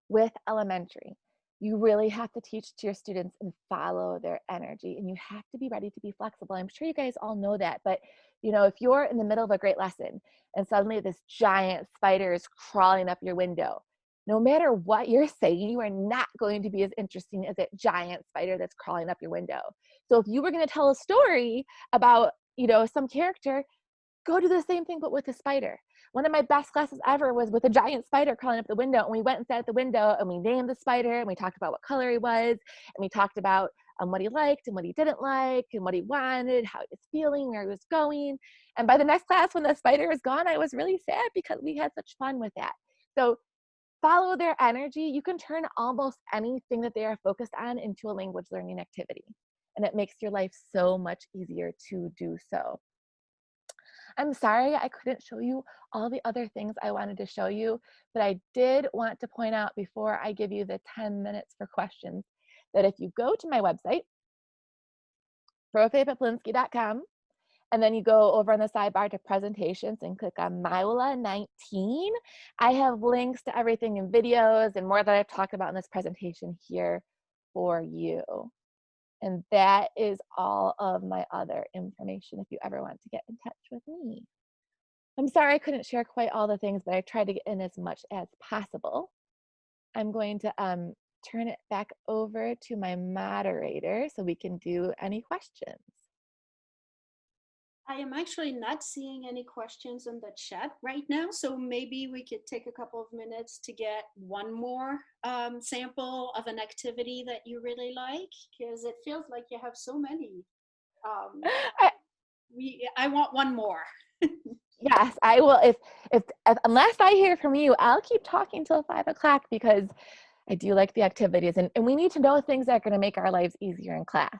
With elementary, you really have to teach to your students and follow their energy, and you have to be ready to be flexible. I'm sure you guys all know that, but if you're in the middle of a great lesson and suddenly this giant spider is crawling up your window, no matter what you're saying, you are not going to be as interesting as that giant spider that's crawling up your window. So if you were going to tell a story about, some character, go do the same thing, but with a spider. One of my best classes ever was with a giant spider crawling up the window, and we went and sat at the window and we named the spider, and we talked about what color he was, and we talked about what he liked and what he didn't like and what he wanted, how he was feeling, where he was going. And by the next class, when the spider was gone, I was really sad because we had such fun with that. So follow their energy. You can turn almost anything that they are focused on into a language learning activity, and it makes your life so much easier to do so. I'm sorry I couldn't show you all the other things I wanted to show you, but I did want to point out before I give you the 10 minutes for questions that if you go to my website, Peplinski.com, and then you go over on the sidebar to presentations and click on Myla 19, I have links to everything in videos and more that I've talked about in this presentation here for you. And that is all of my other information if you ever want to get in touch with me. I'm sorry I couldn't share quite all the things, but I tried to get in as much as possible. I'm going to turn it back over to my moderator so we can do any questions. I am actually not seeing any questions in the chat right now, so maybe we could take a couple of minutes to get one more sample of an activity that you really like, because it feels like you have so many. I want one more. Yes, I will. If unless I hear from you, I'll keep talking till 5 o'clock because I do like the activities, and we need to know things that are going to make our lives easier in class.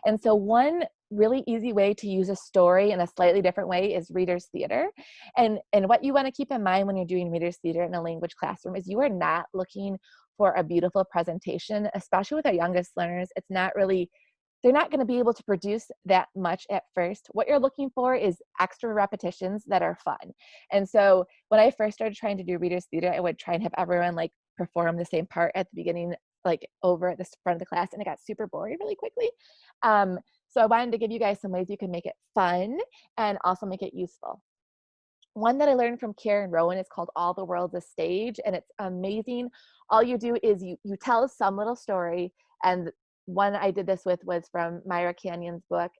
And so one really easy way to use a story in a slightly different way is reader's theater. And what you want to keep in mind when you're doing reader's theater in a language classroom is you are not looking for a beautiful presentation, especially with our youngest learners. It's not really, they're not going to be able to produce that much at first. What you're looking for is extra repetitions that are fun. And so when I first started trying to do reader's theater, I would try and have everyone perform the same part at the beginning, over at the front of the class, and it got super boring really quickly. So I wanted to give you guys some ways you can make it fun and also make it useful. One that I learned from Karen Rowan is called All the World's a Stage, and it's amazing. All you do is you tell some little story, and one I did this with was from Myra Canyon's book,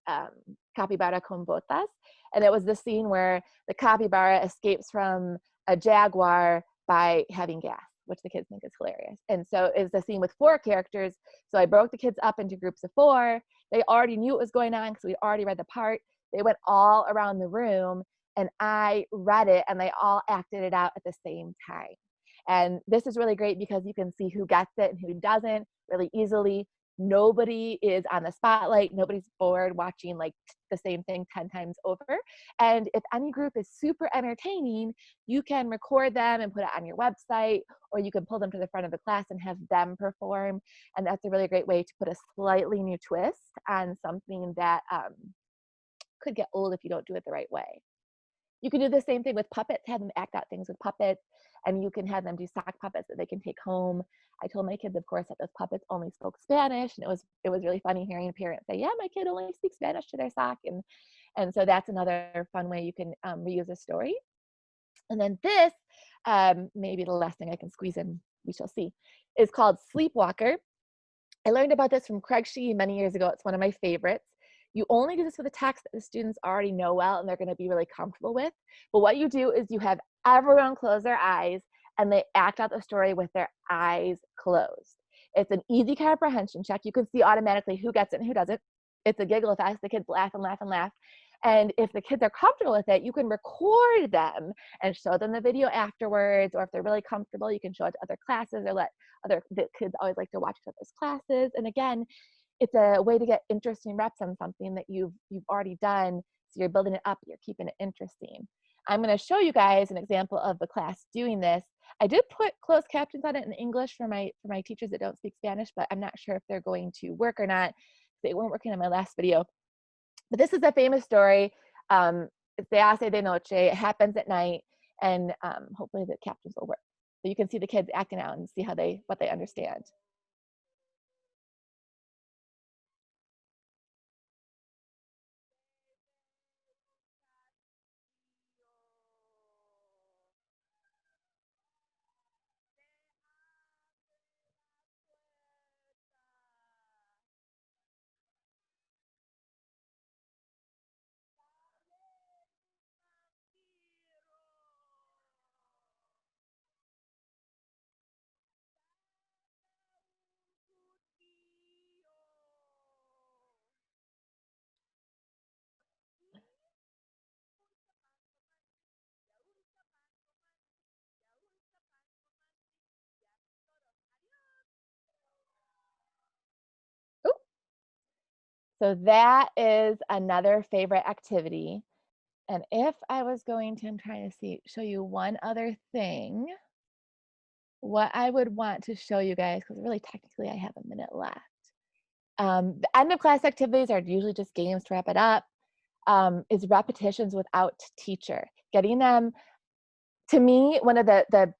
Capybara con Botas, and it was the scene where the capybara escapes from a jaguar by having gas, which the kids think is hilarious. And so it's a scene with 4 characters, so I broke the kids up into groups of 4. They already knew what was going on because we'd already read the part. They went all around the room, and I read it, and they all acted it out at the same time. And this is really great because you can see who gets it and who doesn't really easily. Nobody is on the spotlight. Nobody's bored watching like the same thing 10 times over. And if any group is super entertaining, you can record them and put it on your website, or you can pull them to the front of the class and have them perform. And that's a really great way to put a slightly new twist on something that could get old if you don't do it the right way. You can do the same thing with puppets, have them act out things with puppets, and you can have them do sock puppets that they can take home. I told my kids, of course, that those puppets only spoke Spanish, and it was really funny hearing a parent say, yeah, my kid only speaks Spanish to their sock. And so that's another fun way you can reuse a story. And then this, maybe the last thing I can squeeze in, we shall see, is called Sleepwalker. I learned about this from Craig Shee many years ago. It's one of my favorites. You only do this with a text that the students already know well and they're going to be really comfortable with. But what you do is you have everyone close their eyes and they act out the story with their eyes closed. It's an easy comprehension check. You can see automatically who gets it and who doesn't. It's a giggle fest. The kids laugh and laugh and laugh. And if the kids are comfortable with it, you can record them and show them the video afterwards. Or if they're really comfortable, you can show it to other classes, or the kids always like to watch other classes. And again, it's a way to get interesting reps on something that you've already done. So you're building it up, you're keeping it interesting. I'm going to show you guys an example of the class doing this. I did put closed captions on it in English for my teachers that don't speak Spanish, but I'm not sure if they're going to work or not. They weren't working on my last video. But this is a famous story. It's Se hace de noche. It happens at night, and hopefully the captions will work. So you can see the kids acting out and see what they understand. So that is another favorite activity. And if I was going to, I'm trying to show you one other thing, what I would want to show you guys, because really technically I have a minute left. The end of class activities are usually just games to wrap it up, is repetitions without teacher. Getting them, to me, one of the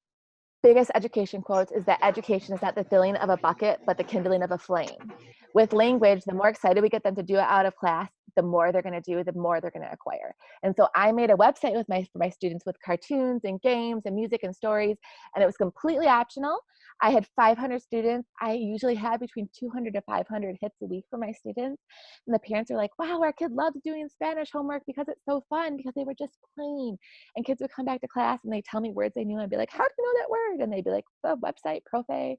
biggest education quotes is that education is not the filling of a bucket, but the kindling of a flame. With language, the more excited we get them to do it out of class, the more they're going to do, the more they're going to acquire. And so I made a website for my students with cartoons and games and music and stories, and it was completely optional. I had 500 students. I usually had between 200 to 500 hits a week for my students. And the parents are like, wow, our kid loves doing Spanish homework because it's so fun, because they were just playing. And kids would come back to class and they tell me words they knew. I'd be like, how do you know that word? And they'd be like, the website, Profe.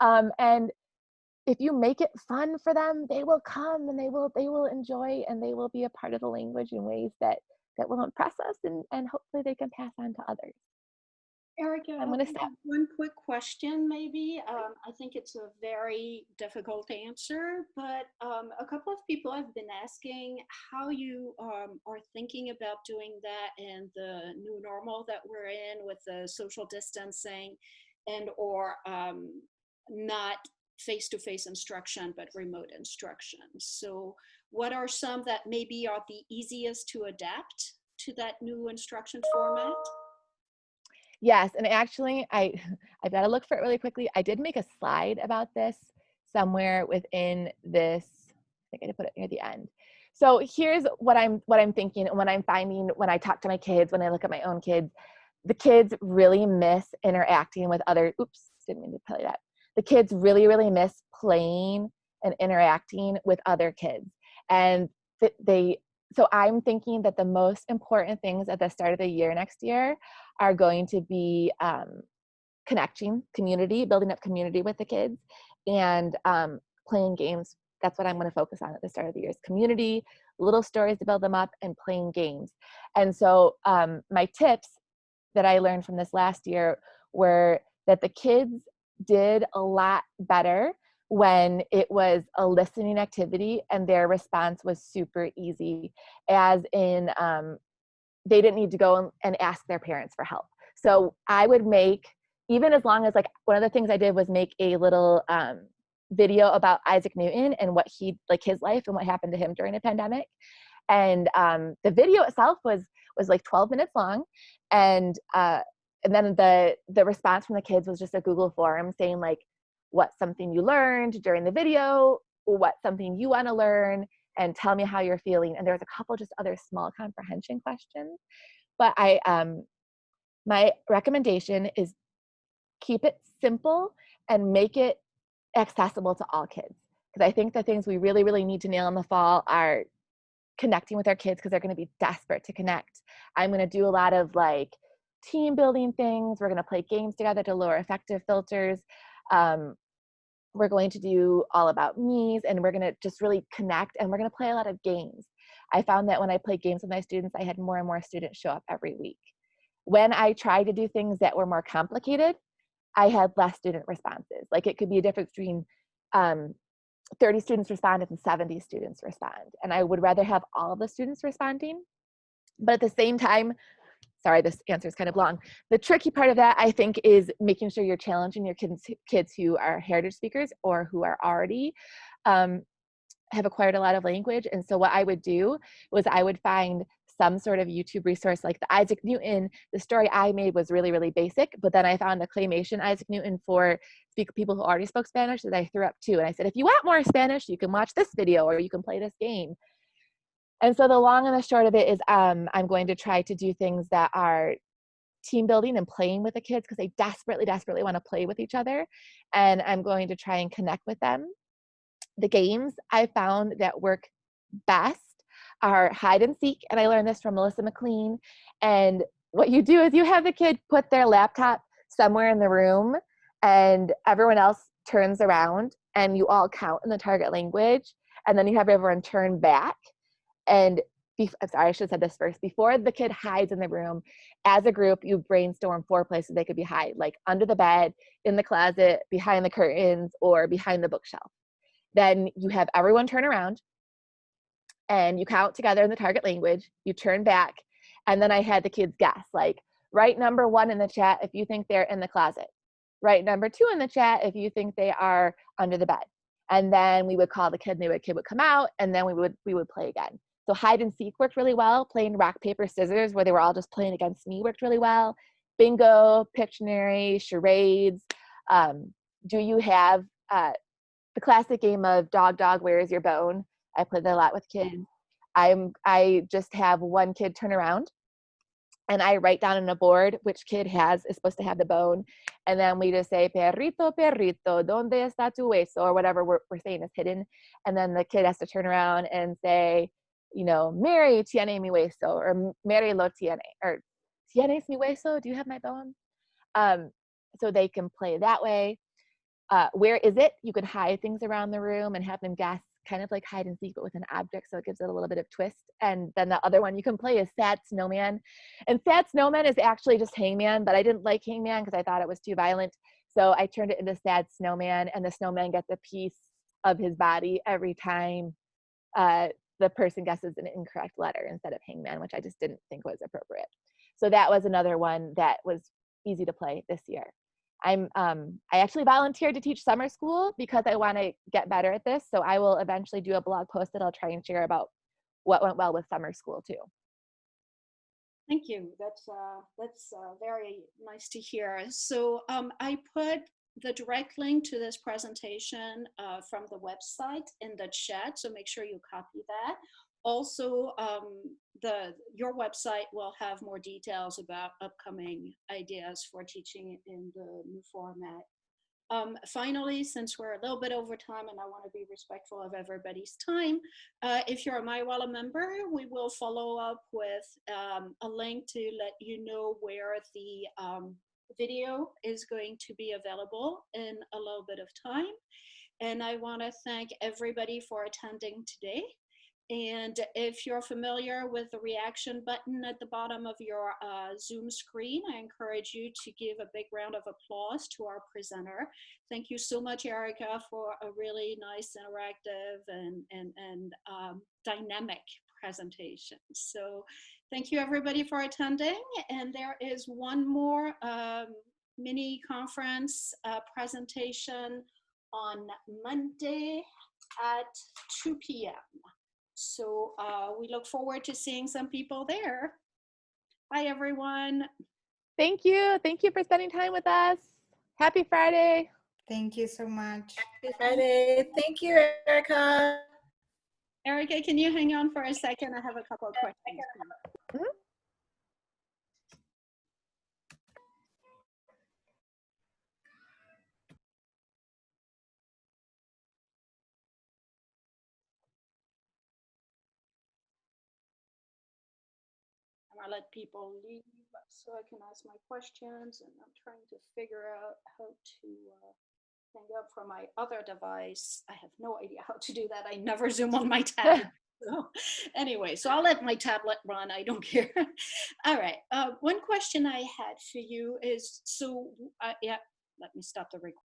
And if you make it fun for them, they will come and they will enjoy, and they will be a part of the language in ways that will impress us, and hopefully they can pass on to others. Erica, I'm going to stop. one quick question maybe. I think it's a very difficult answer, but a couple of people have been asking how you are thinking about doing that in the new normal that we're in with the social distancing and or not face-to-face instruction, but remote instruction. So what are some that maybe are the easiest to adapt to that new instruction format? Yes, and actually, I've got to look for it really quickly. I did make a slide about this somewhere within this. I think I did put it near the end. So here's what I'm thinking, and what I'm finding when I talk to my kids, when I look at my own kids, the kids really miss interacting with other, oops, didn't mean to tell you that. The kids really, really miss playing and interacting with other kids. And so I'm thinking that the most important things at the start of the year next year are going to be connecting, community, building up community with the kids, and playing games. That's what I'm going to focus on at the start of the year is community, little stories to build them up, and playing games. And so my tips that I learned from this last year were that the kids did a lot better when it was a listening activity and their response was super easy, as in they didn't need to go and ask their parents for help. So I would make, even as long as, like, one of the things I did was make a little video about Isaac Newton and what he, like, his life and what happened to him during the pandemic. And the video itself was like 12 minutes long. And then the response from the kids was just a Google form saying, like, what's something you learned during the video, what's something you want to learn, and tell me how you're feeling. And there was a couple just other small comprehension questions. But my recommendation is keep it simple and make it accessible to all kids. Because I think the things we really, really need to nail in the fall are connecting with our kids, because they're going to be desperate to connect. I'm going to do a lot of, like, team building things. We're going to play games together to lower affective filters. We're going to do all about me's, and we're going to just really connect, and we're going to play a lot of games. I found that when I played games with my students, I had more and more students show up every week. When I tried to do things that were more complicated, I had less student responses. Like, it could be a difference between 30 students responded and 70 students respond. And I would rather have all of the students responding. But at the same time, sorry, this answer is kind of long. The tricky part of that, I think, is making sure you're challenging your kids who are heritage speakers or who are already have acquired a lot of language. And so what I would do was I would find some sort of YouTube resource, like the Isaac Newton. The story I made was really, really basic, but then I found a claymation Isaac Newton for people who already spoke Spanish that I threw up too. And I said, if you want more Spanish, you can watch this video or you can play this game. And so the long and the short of it is I'm going to try to do things that are team building and playing with the kids, because they desperately, desperately want to play with each other. And I'm going to try and connect with them. The games I found that work best are hide and seek. And I learned this from Melissa McLean. And what you do is you have the kid put their laptop somewhere in the room, and everyone else turns around, and you all count in the target language. And then you have everyone turn back. And I'm sorry, I should have said this first. Before the kid hides in the room, as a group, you brainstorm 4 places they could be hide, like under the bed, in the closet, behind the curtains, or behind the bookshelf. Then you have everyone turn around, and you count together in the target language, you turn back, and then I had the kids guess, like, write number 1 in the chat if you think they're in the closet. Write number 2 in the chat if you think they are under the bed. And then we would call the kid, and the kid would come out, and then we would play again. So hide and seek worked really well. Playing rock, paper, scissors, where they were all just playing against me, worked really well. Bingo, Pictionary, charades. Do you have the classic game of dog, dog, where is your bone? I play that a lot with kids. I just have one kid turn around, and I write down on a board which kid is supposed to have the bone. And then we just say, perrito, perrito, ¿dónde está tu hueso? Or whatever we're saying is hidden. And then the kid has to turn around and say, you know, Mary tiene mi hueso, or Mary lo tiene, or tienes mi hueso? Do you have my bone? So they can play that way. Where is it? You could hide things around the room and have them guess, kind of like hide and seek, but with an object, so it gives it a little bit of twist. And then the other one you can play is Sad Snowman. And Sad Snowman is actually just Hangman, but I didn't like Hangman because I thought it was too violent. So I turned it into Sad Snowman, and the snowman gets a piece of his body every time the person guesses an incorrect letter instead of Hangman, which I just didn't think was appropriate. So that was another one that was easy to play this year. I actually volunteered to teach summer school because I want to get better at this. So I will eventually do a blog post that I'll try and share about what went well with summer school too. Thank you. That's very nice to hear. So I put the direct link to this presentation from the website in the chat, so make sure you copy that. Also, your website will have more details about upcoming ideas for teaching in the new format. Finally, since we're a little bit over time and I want to be respectful of everybody's time, if you're a MyWalla member, we will follow up with a link to let you know where the video is going to be available in a little bit of time. And I want to thank everybody for attending today. And if you're familiar with the reaction button at the bottom of your Zoom screen, I encourage you to give a big round of applause to our presenter. Thank you so much, Erica, for a really nice, interactive, and dynamic presentation. So thank you, everybody, for attending. And there is one more mini conference presentation on Monday at 2 p.m. So we look forward to seeing some people there. Bye, everyone. Thank you. Thank you for spending time with us. Happy Friday. Thank you so much. Happy Friday. Thank you, Erica. Erica, can you hang on for a second? I have a couple of questions. Mhm. I'm gonna let people leave so I can ask my questions, and I'm trying to figure out how to hang up from my other device. I have no idea how to do that. I never Zoom on my tablet. So anyway, so I'll let my tablet run. I don't care. All right. One question I had for you is, so yeah, let me stop the recording.